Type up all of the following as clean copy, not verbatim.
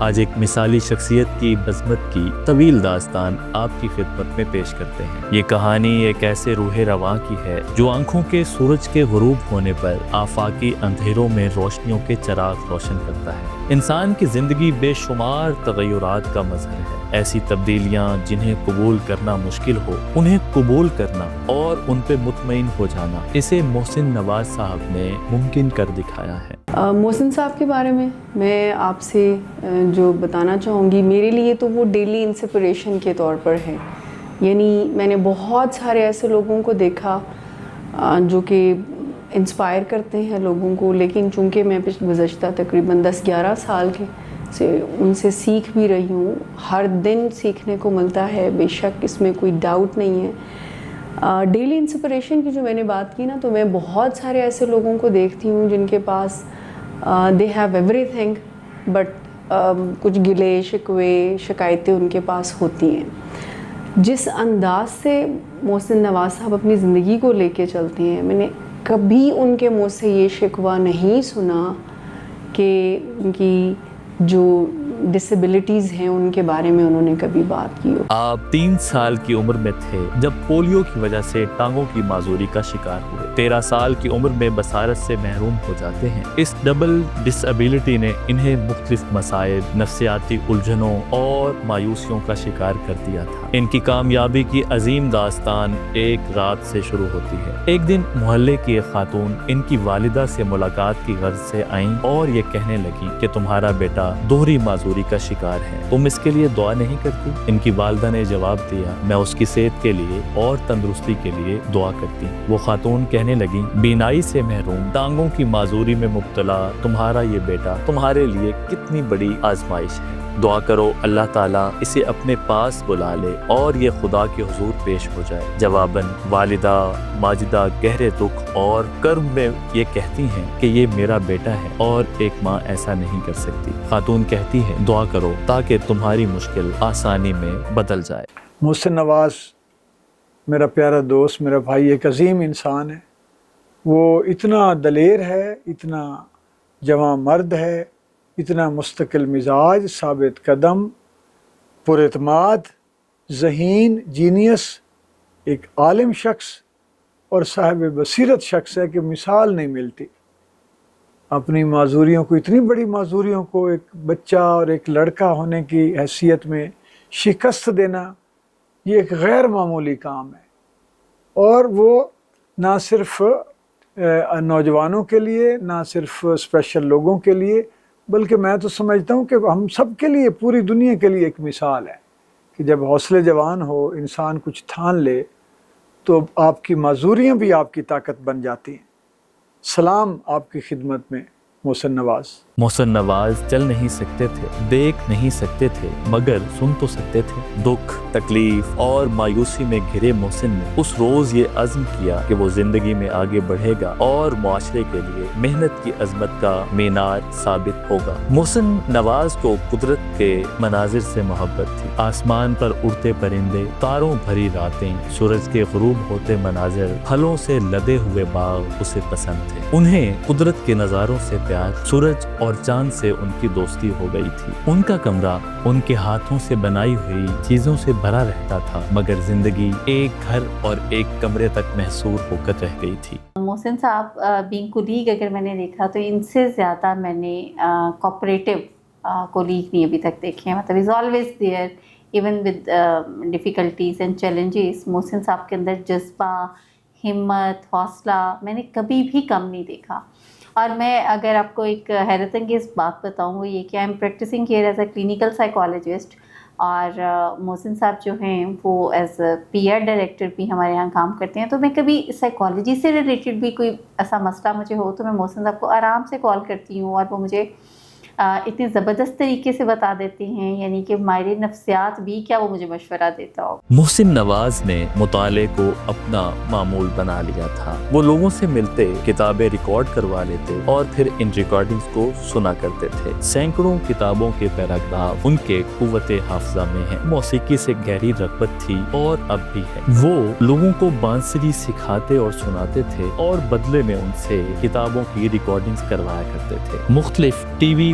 آج ایک مثالی شخصیت کی بزمت کی طویل داستان آپ کی خدمت میں پیش کرتے ہیں۔ یہ کہانی ایک ایسے روح رواں کی ہے جو آنکھوں کے سورج کے غروب ہونے پر آفاقی اندھیروں میں روشنیوں کے چراغ روشن کرتا ہے۔ انسان کی زندگی بے شمار تغیرات کا مظہر ہے۔ ایسی تبدیلیاں جنہیں قبول کرنا مشکل ہو، انہیں قبول کرنا اور ان پہ مطمئن ہو جانا، اسے محسن نواز صاحب نے ممکن کر دکھایا ہے۔ محسن صاحب کے بارے میں آپ سے جو بتانا چاہوں گی، میرے لیے تو وہ ڈیلی انسپریشن کے طور پر ہے۔ یعنی میں نے بہت سارے ایسے لوگوں کو دیکھا جو کہ انسپائر کرتے ہیں لوگوں کو، لیکن چونکہ میں گزشتہ تقریباً 10-11 سال کے سے ان سے سیکھ بھی رہی ہوں۔ ہر دن سیکھنے کو ملتا ہے، بے شک اس میں کوئی ڈاؤٹ نہیں ہے۔ ڈیلی انسپریشن کی جو میں نے بات کی نا، تو میں بہت سارے ایسے لوگوں کو دیکھتی ہوں جن کے پاس they have everything, but کچھ گلے شکوے شکایتیں ان کے پاس ہوتی ہیں۔ جس انداز سے محسن نواز صاحب اپنی زندگی کو لے کے چلتے ہیں، میں نے کبھی ان کے منہ سے یہ شکوہ نہیں سنا کہ ان کی جو ڈسیبلٹیز ہیں ان کے بارے میں انہوں نے کبھی بات کی ہو۔ آپ 3 سال کی عمر میں تھے جب پولیو کی وجہ سے ٹانگوں کی معذوری کا شکار ہوئے۔ 13 سال کی عمر میں بصارت سے محروم ہو جاتے ہیں۔ اس ڈبل ڈسیبلٹی نے انہیں مختلف مسائل، نفسیاتی الجھنوں اور مایوسیوں کا شکار کر دیا تھا۔ ان کی کامیابی کی عظیم داستان ایک رات سے شروع ہوتی ہے۔ ایک دن محلے کی ایک خاتون ان کی والدہ سے ملاقات کی غرض سے آئیں اور یہ کہنے لگی کہ تمہارا بیٹا دوہری معذوری کا شکار ہے، تم اس کے لیے دعا نہیں کرتی؟ ان کی والدہ نے جواب دیا، میں اس کی صحت کے لیے اور تندرستی کے لیے دعا کرتی ہوں۔ وہ خاتون کہنے لگی، بینائی سے محروم، ٹانگوں کی معذوری میں مبتلا تمہارا یہ بیٹا تمہارے لیے کتنی بڑی آزمائش ہے۔ دعا کرو اللہ تعالیٰ اسے اپنے پاس بلا لے اور یہ خدا کے حضور پیش ہو جائے۔ جواباً والدہ ماجدہ گہرے دکھ اور کرب میں یہ کہتی ہیں کہ یہ میرا بیٹا ہے اور ایک ماں ایسا نہیں کر سکتی۔ خاتون کہتی ہے، دعا کرو تاکہ تمہاری مشکل آسانی میں بدل جائے۔ محسن نواز میرا پیارا دوست، میرا بھائی، ایک عظیم انسان ہے۔ وہ اتنا دلیر ہے، اتنا جواں مرد ہے، اتنا مستقل مزاج، ثابت قدم، پر اعتماد، ذہین، جینیس، ایک عالم شخص اور صاحب بصیرت شخص ہے کہ مثال نہیں ملتی۔ اپنی معذوریوں کو، اتنی بڑی معذوریوں کو ایک بچہ اور ایک لڑکا ہونے کی حیثیت میں شکست دینا، یہ ایک غیر معمولی کام ہے۔ اور وہ نہ صرف نوجوانوں کے لیے، نہ صرف اسپیشل لوگوں کے لیے، بلکہ میں تو سمجھتا ہوں کہ ہم سب کے لیے، پوری دنیا کے لیے ایک مثال ہے کہ جب حوصلے جوان ہو، انسان کچھ ٹھان لے تو آپ کی معذوریاں بھی آپ کی طاقت بن جاتی ہیں۔ سلام آپ کی خدمت میں محسن نواز۔ محسن نواز چل نہیں سکتے تھے، دیکھ نہیں سکتے تھے، مگر سن تو سکتے تھے۔ دکھ، تکلیف اور مایوسی میں گھرے محسن نے اس روز یہ عزم کیا کہ وہ زندگی میں آگے بڑھے گا اور معاشرے کے لیے محنت کی عظمت کا مینار ثابت ہوگا۔ محسن نواز کو قدرت کے مناظر سے محبت تھی۔ آسمان پر اڑتے پرندے، تاروں بھری راتیں، سورج کے غروب ہوتے مناظر، پھلوں سے لدے ہوئے باغ اسے پسند تھے۔ انہیں قدرت کے نظاروں سے پیار، سورج اور چاند سے ان کی دوستی ہو گئی تھی۔ ان کا کمرہ ان کے ہاتھوں سے بنائی ہوئی چیزوں سے بھرا رہتا تھا، مگر زندگی ایک گھر اور ایک کمرے تک محصور ہو کر رہ گئی تھی۔ محسن صاحب بینگ کولیگ اگر میں نے دیکھا تو ان سے زیادہ میں نے کوپریٹو کولیگ نہیں ابھی تک دیکھے ہیں۔ مطلب is always there even with difficulties and challenges. Mohsin Sahab کے اندر جذبہ، ہمت، حوصلہ میں نے کبھی بھی کم نہیں دیکھا۔ اور میں اگر آپ کو ایک حیرت انگیز بات بتاؤں، وہ یہ کہ I am practising here as a clinical psychologist, اور محسن صاحب جو ہیں وہ ایز اے پی آر ڈائریکٹر بھی ہمارے یہاں کام کرتے ہیں۔ تو میں کبھی سائیکالوجی سے ریلیٹڈ بھی کوئی ایسا مسئلہ مجھے ہو تو میں محسن صاحب کو آرام سے کال کرتی ہوں، اور وہ مجھے اتنی زبردست طریقے سے بتا دیتے ہیں، یعنی کہ ماہر نفسیات بھی کیا وہ مجھے مشورہ دیتا ہو۔ محسن نواز نے مطالعے کو اپنا معمول بنا لیا تھا۔ وہ لوگوں سے ملتے، کتابیں ریکارڈ کروا لیتے اور پھر ان ریکارڈنگز کو سنا کرتے تھے۔ سینکڑوں کتابوں کے پیراگراف ان کے قوت حافظہ میں ہیں۔ موسیقی سے گہری رغبت تھی اور اب بھی ہے۔ وہ لوگوں کو بانسری سکھاتے اور سناتے تھے اور بدلے میں ان سے کتابوں کی ریکارڈنگز کروایا کرتے تھے۔ مختلف ٹی وی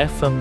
FM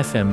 FM